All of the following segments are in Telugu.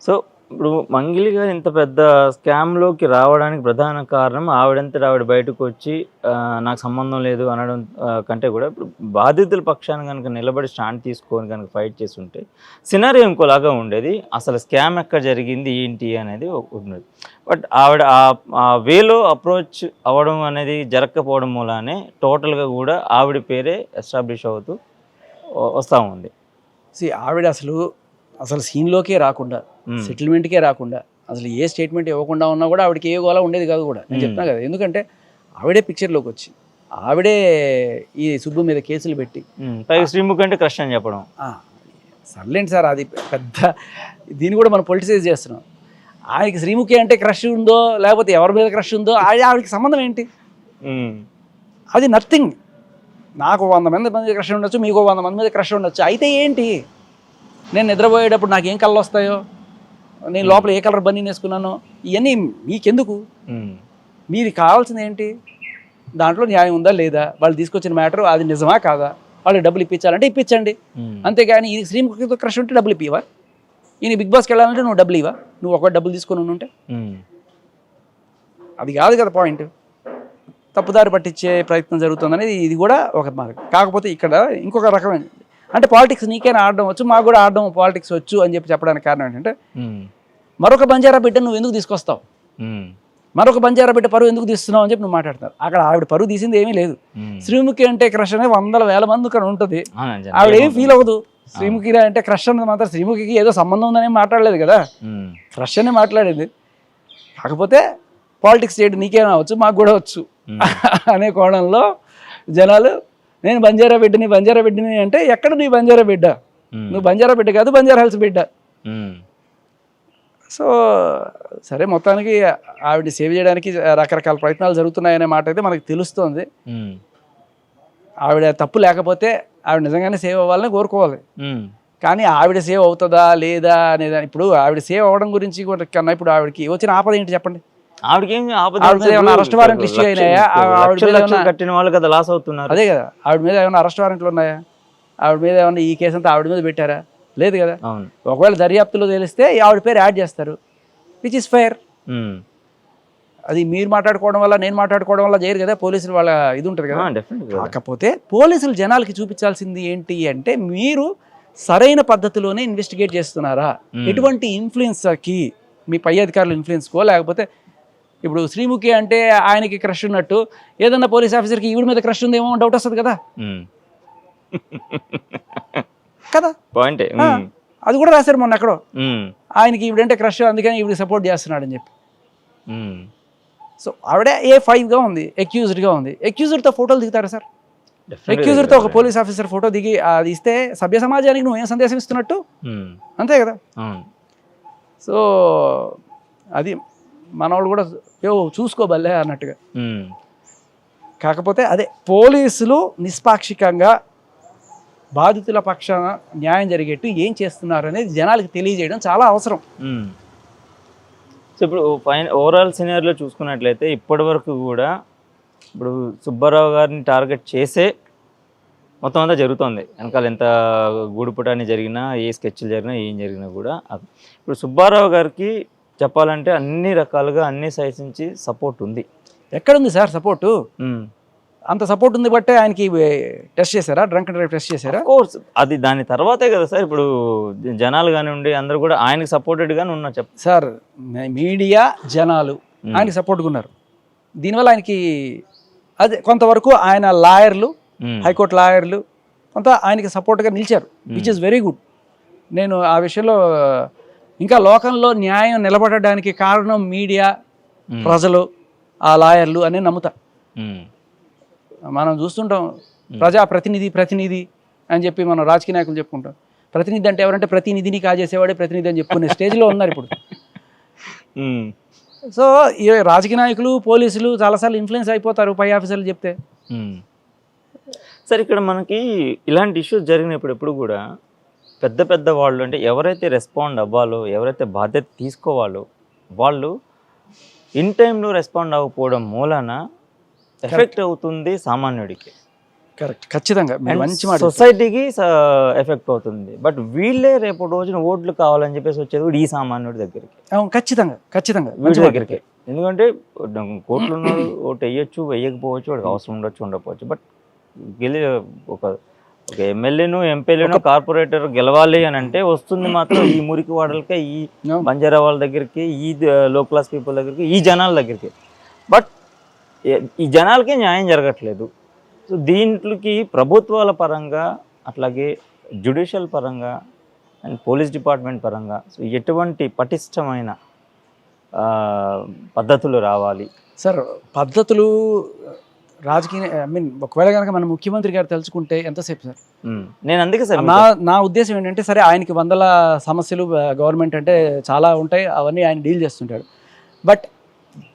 సో ఇప్పుడు మంగిలి గారు ఇంత పెద్ద స్కామ్‌లోకి రావడానికి ప్రధాన కారణం ఆవిడంతట ఆవిడ బయటకొచ్చి నాకు సంబంధం లేదు అనడం కంటే కూడా ఇప్పుడు బాధితుల పక్షాన గనుక నిలబడి స్టాండ్ తీసుకొని గనుక ఫైట్ చేసుంటే సినారియో ఇంకోలాగా ఉండేది. అసలు స్కామ్ ఎక్కడ జరిగింది, ఏంటి అనేది ఉండేది. బట్ ఆవిడ ఆ వేలో అప్రోచ్ అవ్వడం అనేది జరగకపోవడం మూలానే టోటల్‌గా కూడా ఆవిడ పేరే ఎస్టాబ్లిష్ అవుతూ వస్తా ఉంది. ఆవిడ అసలు సీన్‌లోకే రాకుండా, సెటిల్మెంట్‌కే రాకుండా, అసలు ఏ స్టేట్మెంట్ ఇవ్వకుండా ఉన్నా కూడా ఆవిడకి ఏ గోల ఉండేది కాదు కూడా. నేను చెప్తున్నా కదా, ఎందుకంటే ఆవిడే పిక్చర్లోకి వచ్చి ఆవిడే ఈ సుబ్బు మీద కేసులు పెట్టి పైగా శ్రీముఖి అంటే క్రష్ అని చెప్పడం. సర్లేండి సార్, అది పెద్ద దీన్ని కూడా మనం పొలిటిసైజ్ చేస్తున్నాం. ఆయనకి శ్రీముఖి అంటే క్రష్ ఉందో లేకపోతే ఎవరి మీద క్రష్ ఉందో ఆవిడకి సంబంధం ఏంటి? అది నథింగ్. నాకు 100 మంది మీద క్రష్ ఉండొచ్చు, మీకు 100 మంది మీద క్రష్ ఉండొచ్చు. అయితే ఏంటి? నేను నిద్రపోయేటప్పుడు నాకు ఏం కళ్ళు వస్తాయో, నేను లోపల ఏ కలర్ బన్నీ వేసుకున్నానో, ఇవన్నీ మీకెందుకు? మీరు కావాల్సింది ఏంటి? దాంట్లో న్యాయం ఉందా లేదా, వాళ్ళు తీసుకొచ్చిన మ్యాటర్ అది నిజమా కాదా, వాళ్ళు డబ్బులు ఇప్పించాలంటే ఇప్పించండి. అంతేగాని ఇది శ్రీముఖితో క్రష్ ఉంటే డబ్బులు ఇప్పివా? ఈయన బిగ్ బాస్కి వెళ్ళాలంటే నువ్వు డబ్బులు ఇవ్వా? నువ్వు ఒక డబ్బులు తీసుకొని ఉంటే అది కాదు కదా పాయింట్. తప్పుదారి పట్టించే ప్రయత్నం జరుగుతుందనేది ఇది కూడా ఒక మార్గం. కాకపోతే ఇక్కడ ఇంకొక రకమైన అంటే పాలిటిక్స్ నీకైనా ఆడడం వచ్చు, మాకు కూడా ఆడడం పాలిటిక్స్ వచ్చు అని చెప్పడానికి కారణం ఏంటంటే, మరొక బంజారా బిడ్డ నువ్వు ఎందుకు తీసుకొస్తావు, మరొక బంజారా బిడ్డ పరువు ఎందుకు తీస్తున్నావు అని చెప్పి నువ్వు మాట్లాడతారు. అక్కడ ఆవిడ పరువు తీసింది ఏమీ లేదు. శ్రీముఖి అంటే క్రష్ అనే 100,000 మంది ఇక్కడ ఉంటుంది. ఆవిడ ఏమి ఫీల్ అవ్వదు. శ్రీముఖి అంటే క్రష్ అన్నది మాత్రం శ్రీముఖికి ఏదో సంబంధం ఉందని మాట్లాడలేదు కదా, క్రష్ అనే మాట్లాడేది. కాకపోతే పాలిటిక్స్ చేయడం నీకేమైనా అవచ్చు, మాకు కూడా వచ్చు అనే కోణంలో జనాలు నేను బంజారా బిడ్డని అంటే ఎక్కడ నీ బంజారా బిడ్డ? నువ్వు బంజారా బిడ్డ కాదు, బంజారా హిల్స్ బిడ్డ. సో సరే, మొత్తానికి ఆవిడ సేవ్ చేయడానికి రకరకాల ప్రయత్నాలు జరుగుతున్నాయనే మాట అయితే మనకు తెలుస్తుంది. ఆవిడ తప్పు లేకపోతే ఆవిడ నిజంగానే సేవ్ అవ్వాలని కోరుకోవాలి. కానీ ఆవిడ సేవ్ అవుతుందా లేదా అనేది, ఇప్పుడు ఆవిడ సేవ్ అవ్వడం గురించి కన్నా ఇప్పుడు ఆవిడకి వచ్చిన ఆపద ఏంటి చెప్పండి? అరెస్ట్ వారెంట్లు ఇష్యూ అయినాయా? కట్టిన వాళ్ళు కదా లాస్ అవుతున్నారు. అదే కదా, ఆవిడ మీద ఏమైనా అరెస్ట్ వారెంట్లు ఉన్నాయా? ఆవిడ మీద ఏమన్నా ఈ కేసు అంతా ఆవిడ మీద పెట్టారా? లేదు కదా. ఒకవేళ దర్యాప్తులో తెలిస్తే ఆవిడ పేరు యాడ్ చేస్తారు, విచ్ ఇస్ ఫెయిర్. అది మీరు మాట్లాడుకోవడం వల్ల నేను మాట్లాడుకోవడం వల్ల చేయరు కదా, పోలీసులు వాళ్ళ ఇది ఉంటుంది కదా. కాకపోతే పోలీసులు జనాలకి చూపించాల్సింది ఏంటి అంటే, మీరు సరైన పద్ధతిలోనే ఇన్వెస్టిగేట్ చేస్తున్నారా, ఎటువంటి ఇన్ఫ్లుయెన్స్కి, మీ పై అధికారుల ఇన్ఫ్లుయెన్స్కో, లేకపోతే ఇప్పుడు శ్రీముఖి అంటే ఆయనకి క్రష్ ఉన్నట్టు ఏదన్నా పోలీస్ ఆఫీసర్కి ఈవిడ మీద క్రష్ ఉందేమో డౌట్ వస్తుంది కదా కదా. అది కూడా రాశారు మొన్న ఎక్కడో, ఆయనకి ఈవిడంటే క్రష్ అందుకని ఈవిడ సపోర్ట్ చేస్తున్నాడు అని చెప్పి. సో ఆవిడ A5గా ఉంది, అక్యూజ్డ్గా ఉంది. అక్యూజ్డ్తో ఫోటోలు దిగుతారా సార్? అక్యూజ్డ్తో ఒక పోలీస్ ఆఫీసర్ ఫోటో దిగి అది ఇస్తే సభ్య సమాజానికి నువ్వేం సందేశం ఇస్తున్నట్టు? అంతే కదా. సో అది మన వాళ్ళు కూడా చూసుకోబల్లే అన్నట్టుగా. కాకపోతే అదే పోలీసులు నిష్పాక్షికంగా బాధితుల పక్షాన న్యాయం జరిగేట్టు ఏం చేస్తున్నారు అనేది జనాలకు తెలియజేయడం చాలా అవసరం. సో ఇప్పుడు ఓవరాల్ సినారియోలో చూసుకున్నట్లయితే ఇప్పటి వరకు కూడా ఇప్పుడు సుబ్బారావు గారిని టార్గెట్ చేసే మొత్తం అంతా జరుగుతుంది. వెనకాల ఎంత గూడుపుటాన్ని జరిగినా, ఏ స్కెచ్లు జరిగినా, ఏం జరిగినా కూడా ఇప్పుడు సుబ్బారావు గారికి చెప్పాలంటే అన్ని రకాలుగా అన్ని సైడ్స్ నుంచి సపోర్ట్ ఉంది. ఎక్కడుంది సార్ సపోర్టు? అంత సపోర్ట్ ఉంది బట్టే ఆయనకి టెస్ట్ చేశారా, డ్రంక్ అండ్ డ్రైవ్ టెస్ట్ చేశారా? కోర్స్ అది దాని తర్వాతే కదా సార్. ఇప్పుడు జనాలు కానివ్వండి అందరూ కూడా ఆయనకి సపోర్టెడ్గానే ఉన్నారు. సార్ మీడియా జనాలు ఆయనకి సపోర్ట్గా ఉన్నారు. దీనివల్ల ఆయనకి అదే కొంతవరకు ఆయన లాయర్లు, హైకోర్టు లాయర్లు కొంత ఆయనకి సపోర్ట్గా నిలిచారు, విచ్ ఇస్ వెరీ గుడ్. నేను ఆ విషయంలో ఇంకా లోకంలో న్యాయం నిలబడడానికి కారణం మీడియా, ప్రజలు, ఆ లాయర్లు అనే నమ్ముతా. మనం చూస్తుంటాం ప్రతినిధి అని చెప్పి మనం రాజకీయ నాయకులు చెప్పుకుంటాం. ప్రతినిధి అంటే ఎవరంటే ప్రతినిధిని కాజేసేవాడే ప్రతినిధి అని చెప్పుకునే స్టేజ్లో ఉన్నారు ఇప్పుడు. సో ఈ రాజకీయ నాయకులు, పోలీసులు చాలాసార్లు ఇన్ఫ్లుయెన్స్ అయిపోతారు పై ఆఫీసర్లు చెప్తే. సరే, ఇక్కడ మనకి ఇలాంటి ఇష్యూస్ జరిగినప్పుడు ఎప్పుడు కూడా పెద్ద పెద్ద వాళ్ళు అంటే ఎవరైతే రెస్పాండ్ అవ్వాలో, ఎవరైతే బాధ్యత తీసుకోవాలో వాళ్ళు ఇన్ టైంలో రెస్పాండ్ అవ్వకపోవడం మూలాన ఎఫెక్ట్ అవుతుంది సామాన్యుడికి. కరెక్ట్, ఖచ్చితంగా మీరు మంచి మాట. సొసైటీకి ఎఫెక్ట్ అవుతుంది. బట్ వీళ్ళే రేపు రోజున ఓట్లు కావాలని చెప్పేసి వచ్చేది కూడా ఈ సామాన్యుడి దగ్గరికి, అవును, ఖచ్చితంగా ఖచ్చితంగా వీడి మంచి మాట. దగ్గరికి. ఎందుకంటే కోట్లు ఉన్నాడు, ఓటు వేయచ్చు వేయకపోవచ్చు, వాడికి అవసరం ఉండొచ్చు ఉండకపోవచ్చు. బట్ ఒక ఒక ఎమ్మెల్యేను ఎంపీలను కార్పొరేటర్ గెలవాలి అని అంటే వస్తుంది మాత్రం ఈ మురికి వాడలకే, ఈ బంజారా వాళ్ళ దగ్గరికి, ఈ లో క్లాస్ పీపుల్ దగ్గరికి, ఈ జనాల దగ్గరికి. బట్ ఈ జనాలకే న్యాయం జరగట్లేదు. సో దీంట్లోకి ప్రభుత్వాల పరంగా, అట్లాగే జ్యుడిషియల్ పరంగా అండ్ పోలీస్ డిపార్ట్మెంట్ పరంగా సో ఎటువంటి పటిష్టమైన పద్ధతులు రావాలి సార్? పద్ధతులు రాజకీయ, ఐ మీన్ ఒకవేళ కనుక మన ముఖ్యమంత్రి గారు తెలుసుకుంటే ఎంతసేపు సార్? నేను అందుకే సార్ నా ఉద్దేశం ఏంటంటే, సరే ఆయనకి వందల సమస్యలు గవర్నమెంట్ అంటే చాలా ఉంటాయి, అవన్నీ ఆయన డీల్ చేస్తుంటాడు. బట్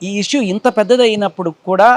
ఈ ఇష్యూ ఇంత పెద్దది అయినప్పుడు కూడా